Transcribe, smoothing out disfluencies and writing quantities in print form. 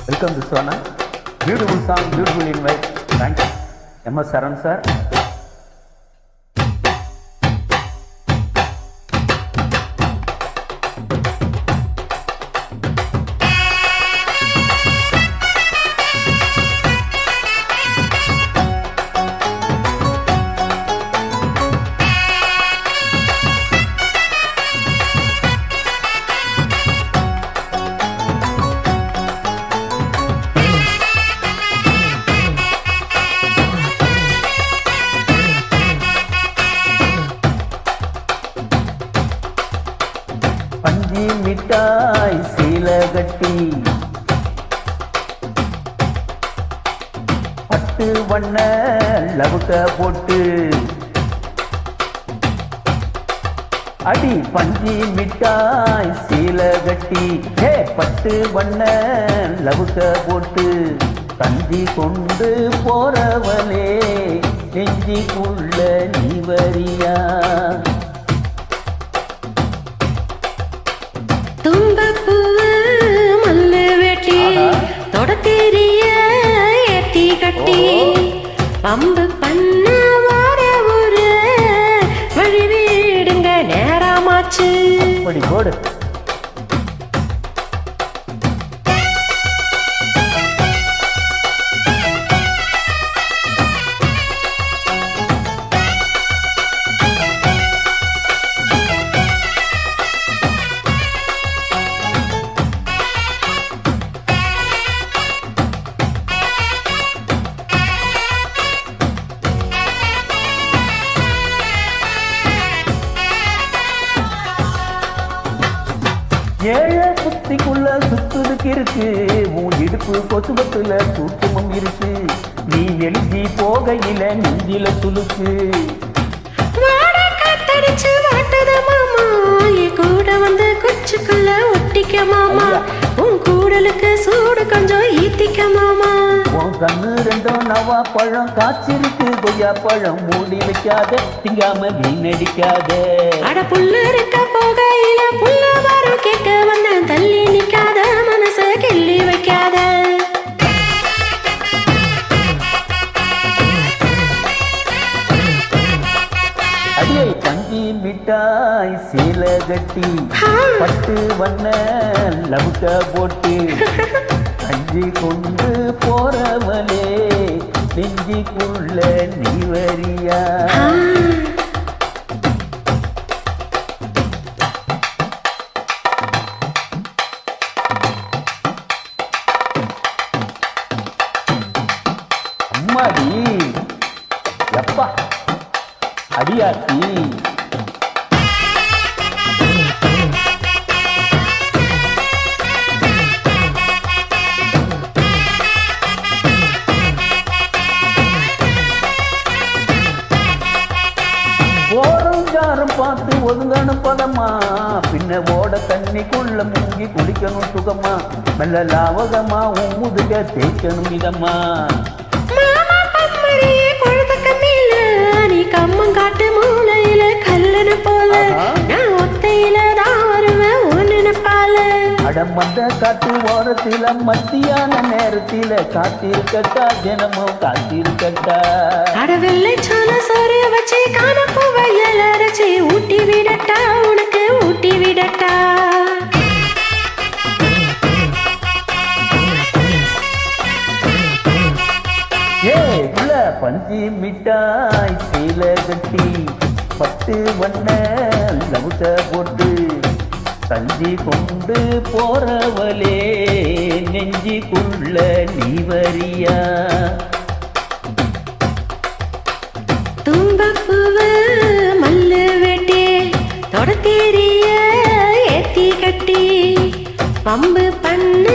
Welcome to Sona. Beautiful song, beautiful invite. Thank you. M.S. Saran sir. பஞ்சி மிட்டாய் சீல கட்டி பட்டு வண்ண லவுக்க போட்டு அடி பஞ்சி மிட்டாய் சீல கட்டி பட்டு வண்ண லவுக்க போட்டு தஞ்சி கொண்டு போறவளே நெஞ்சிக்குள்ள நீ வரியா தும்பப்பூவு மல்லு வெட்டி தொடத்தேரிய ஏத்தி கட்டி பம்பு பண்ண வார ஒரு வழி வீடுங்க நேரமாச்சு அப்படி போடு ஏழ புத்திக்குள்ள சுத்துதுக்கு இருக்கு உன் இடுப்பு கொசுபத்துல சூட்சமும் இருக்கு நீ எழுதி போகையில நெஞ்சில துளுக்கு காத்தடிச்சு வாட்டத மாமா என் கூட வந்து குச்சுக்குள்ள ஒட்டிக்க மாமா உன் கூடலுக்கு சூடு கொஞ்சம் ஈத்திக்க மாமா உன் கண்ணு ரெண்டும் நவா பழம் காய்ச்சிருக்கு கொய்யா பழம் மூடி வைக்காத திங்காம வீணடிக்காத அட புல்லு இருக்க போகையில புல்ல வரும் கேட்க வந்த தள்ளி நிக்காத மனச கிள்ளி வைக்காத அடியை பஞ்சி மிட்டாய் சீல கட்டி பட்டு வண்ண லவுக்க போட்டு கஞ்சி கொண்டு போறவளே நெஞ்சிக்குள்ள நீ வரியா அம்மாடி எப்பா அடியாத்தி ஓரம் ஜாரம் பார்த்து ஒதுங்கணும் பதமா பின்ன ஓட தண்ணிக்குள்ள முங்கி குடிக்கணும் சுகமா மெல்ல லாவகமா உன் முதுக தேய்க்கணும் இதம்மா நீ கம்மங்காட்டு மூலையில கல்லனு போல நான் ஒத்தையில தான் வருவேன் ஒன்னு பால அடம் வந்த காட்டு ஓரத்தில மத்தியான நேரத்தில காத்திருக்கட்டா தினமும் காத்திருக்கட்டா அடவெல்லை சோன சோறு வச்சு காணப்பூ வயல் அரைச்சி ஊட்டி விடட்டா உனக்கு ஊட்டி விடட்டா பஞ்சி மிட்டாய் சீல கட்டி பட்டு வண்ண லவுக்க போட்டு தஞ்சி கொண்டு போறவளே நெஞ்சிக்குள்ள நீ வரியா தும்பப்பூவு மல்லு வெட்டி தொடத்தேரிய ஏத்தி கட்டி பம்பு பண்ண